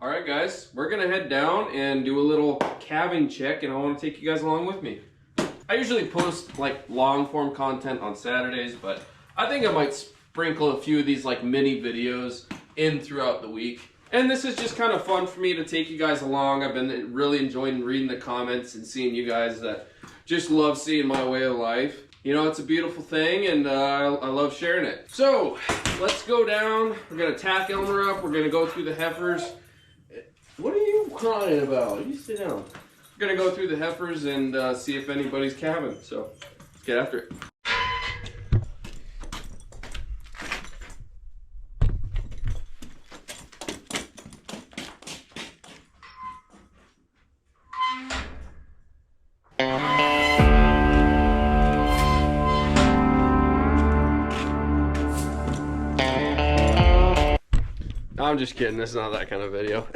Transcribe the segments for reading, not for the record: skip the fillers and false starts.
Alright guys, we're gonna head down and do a little calving check, and I want to take you guys along with me. I usually post like long form content on Saturdays, but I think I might sprinkle a few of these like mini videos in throughout the week. And this is just kind of fun for me to take you guys along. I've been really enjoying reading the comments and seeing you guys that just love seeing my way of life. You know, it's a beautiful thing, and I love sharing it. So let's go down. We're gonna tack Elmer up. We're gonna go through the heifers. What are you crying about? You sit down. We're gonna go through the heifers and see if anybody's calving. So let's get after it. I'm just kidding, it's not that kind of video.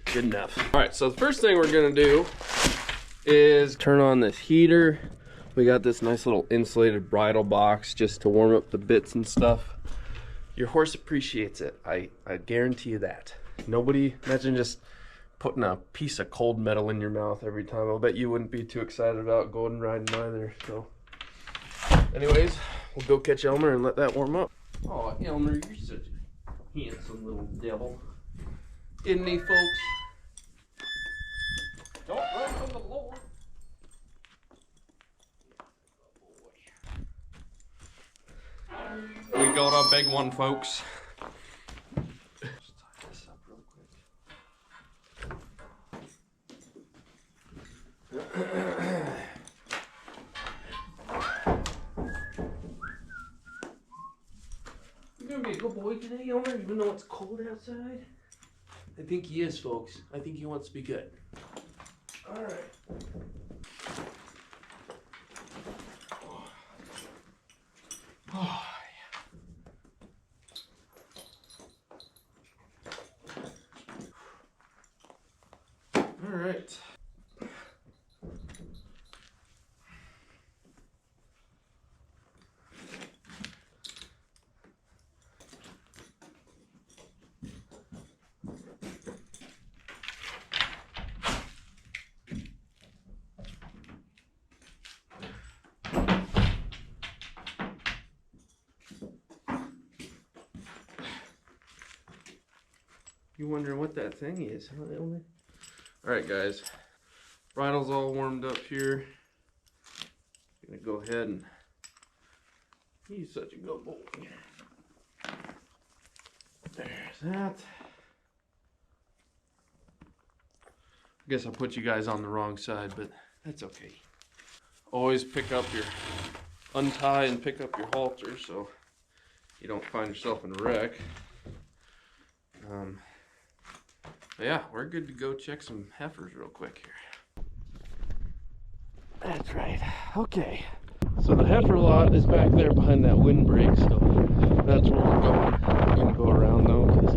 Good enough. Alright, so the first thing we're gonna do is turn on this heater. We got this nice little insulated bridle box just to warm up the bits and stuff. Your horse appreciates it, I guarantee you that. Nobody, imagine just putting a piece of cold metal in your mouth every time. I'll bet you wouldn't be too excited about going riding either. So anyways, we'll go catch Elmer and let that warm up. Oh, Elmer, you're such a handsome little devil. Isn't he, folks? Don't run from the Lord. We got a big one, folks. Let's tie this up real quick. You're gonna be a good boy today, Elmer, even though it's cold outside? I think he is, folks. I think he wants to be good. Alright. Oh, yeah. Alright. You wondering what that thing is, huh, Elmer? Alright guys, bridle's all warmed up here. Gonna go ahead and, he's such a good boy. There's that. I guess I put you guys on the wrong side, but that's okay. Always untie and pick up your halter so you don't find yourself in a wreck. Yeah, we're good to go check some heifers real quick here. That's right. Okay. So the heifer lot is back there behind that windbreak, so that's where we're going. We're gonna go around though, because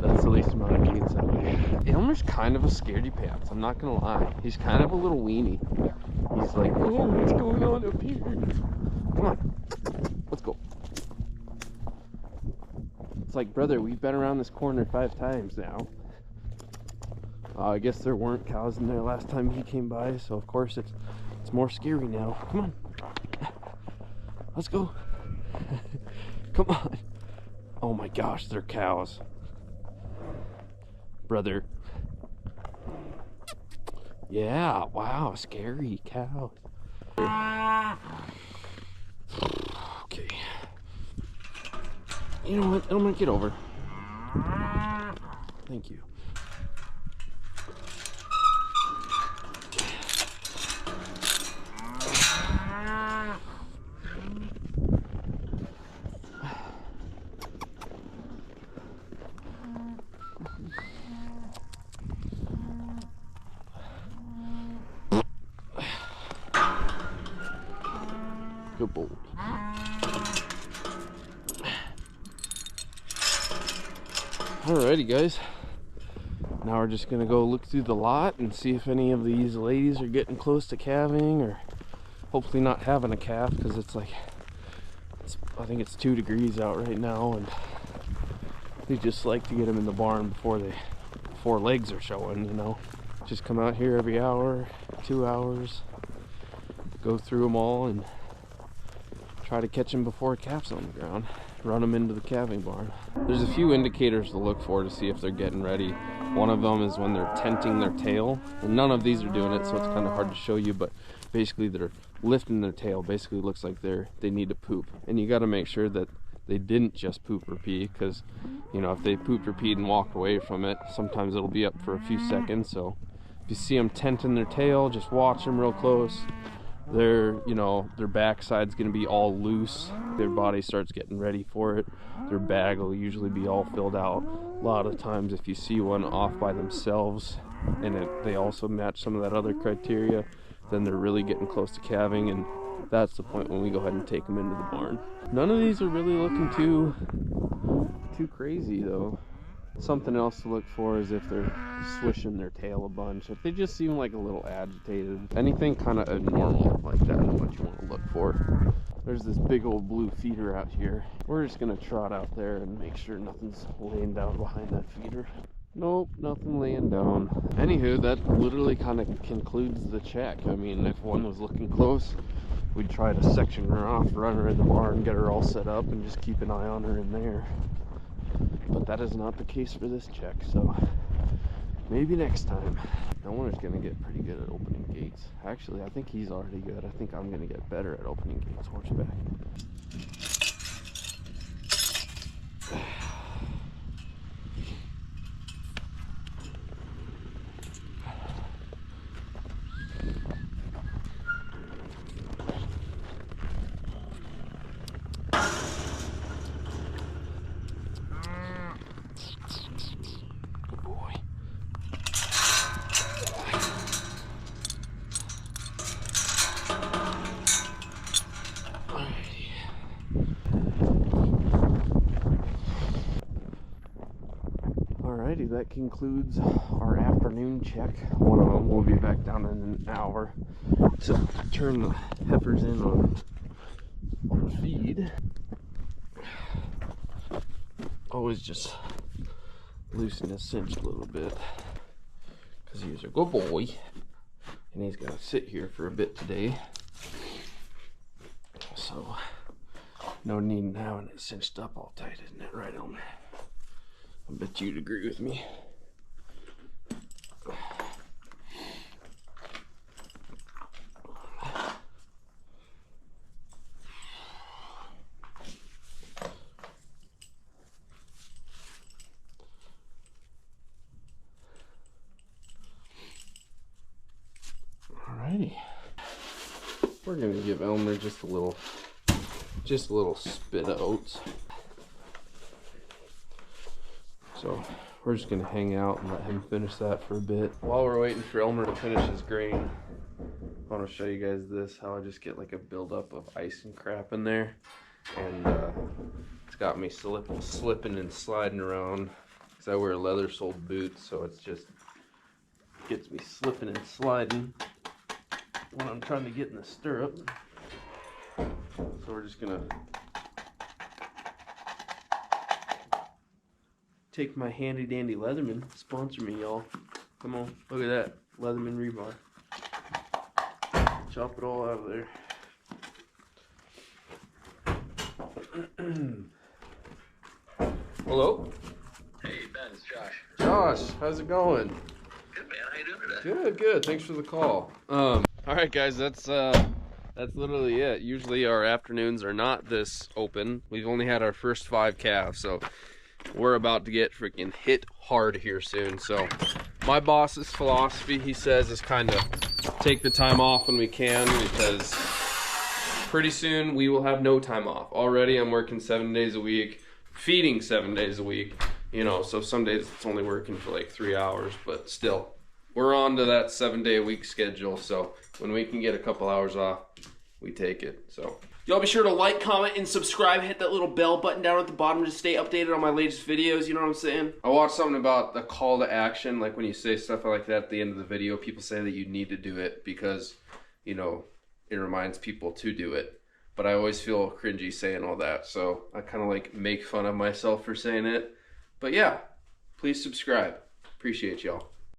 that's the least amount of gains that way. Elmer's kind of a scaredy pants, I'm not gonna lie. He's kind of a little weenie. He's like, oh, what's going on up here? Come on, let's go. It's like, brother, we've been around this corner 5 times now. I guess there weren't cows in there last time he came by, so of course it's more scary now. Come on. Let's go. Come on. Oh my gosh, they're cows. Brother. Yeah, wow, scary cows. Okay. You know what? I'm gonna get over. Thank you. Good boy. Alrighty guys, now we're just gonna go look through the lot and see if any of these ladies are getting close to calving, or hopefully not having a calf, because it's like, I think it's 2 degrees out right now, and They just like to get them in the barn before legs are showing, you know. Just come out here every hour, 2 hours, go through them all and try to catch them before a calf's on the ground. Run them into the calving barn. There's a few indicators to look for to see if they're getting ready. One of them is when they're tenting their tail. And none of these are doing it, so it's kind of hard to show you, but basically they're lifting their tail. Basically it looks like they need to poop. And you got to make sure that they didn't just poop or pee, because, you know, if they pooped or peed and walked away from it, sometimes it'll be up for a few seconds. So if you see them tenting their tail, just watch them real close. Their backside's gonna be all loose. Their body starts getting ready for it. Their bag will usually be all filled out. A lot of times if you see one off by themselves and they also match some of that other criteria, then they're really getting close to calving, and that's the point when we go ahead and take them into the barn. None of these are really looking too crazy though. Something else to look for is if they're swishing their tail a bunch. If they just seem like a little agitated, anything kind of abnormal like that is what you want to look for. There's this big old blue feeder out here. We're just gonna trot out there and make sure nothing's laying down behind that feeder. Nope, nothing laying down. Anywho, that literally kind of concludes the check. I mean, if one was looking close, we'd try to section her off, run her in the barn, get her all set up, and just keep an eye on her in there. But that is not the case for this check, so maybe next time. That one is going to get pretty good at opening gates. Actually, I think he's already good. I think I'm going to get better at opening gates horseback. Alrighty, that concludes our afternoon check. One of them will be back down in an hour to turn the heifers in on feed. Always just loosen his cinch a little bit because he's a good boy and he's gonna sit here for a bit today. So no need in having it cinched up all tight, isn't it, right, Elmer? I bet you'd agree with me. Alrighty. We're gonna give Elmer just a little spit of oats. So we're just gonna hang out and let him finish that for a bit. While we're waiting for Elmer to finish his grain, I want to show you guys this, how I just get like a buildup of ice and crap in there. And it's got me slipping and sliding around because I wear leather-soled boots, so it's just gets me slipping and sliding when I'm trying to get in the stirrup. So we're just gonna take my handy dandy Leatherman. Sponsor me, y'all. Come on, look at that Leatherman rebar. Chop it all out of there. Hello? Hey Ben, it's Josh. Josh, how's it going? Good man, how you doing today? Good, good. Thanks for the call. All right, guys, that's literally it. Usually our afternoons are not this open. We've only had our first 5 calves, so we're about to get freaking hit hard here soon. So my boss's philosophy, he says, is kind of take the time off when we can, because pretty soon we will have no time off. Already I'm working 7 days a week, feeding 7 days a week, you know, so some days it's only working for like 3 hours, but still we're on to that 7 day a week schedule. So when we can get a couple hours off, we take it. So y'all be sure to like, comment, and subscribe. Hit that little bell button down at the bottom to stay updated on my latest videos. You know what I'm saying? I watched something about the call to action. Like when you say stuff like that at the end of the video, people say that you need to do it because, you know, it reminds people to do it. But I always feel cringy saying all that. So I kind of like make fun of myself for saying it. But yeah, please subscribe. Appreciate y'all.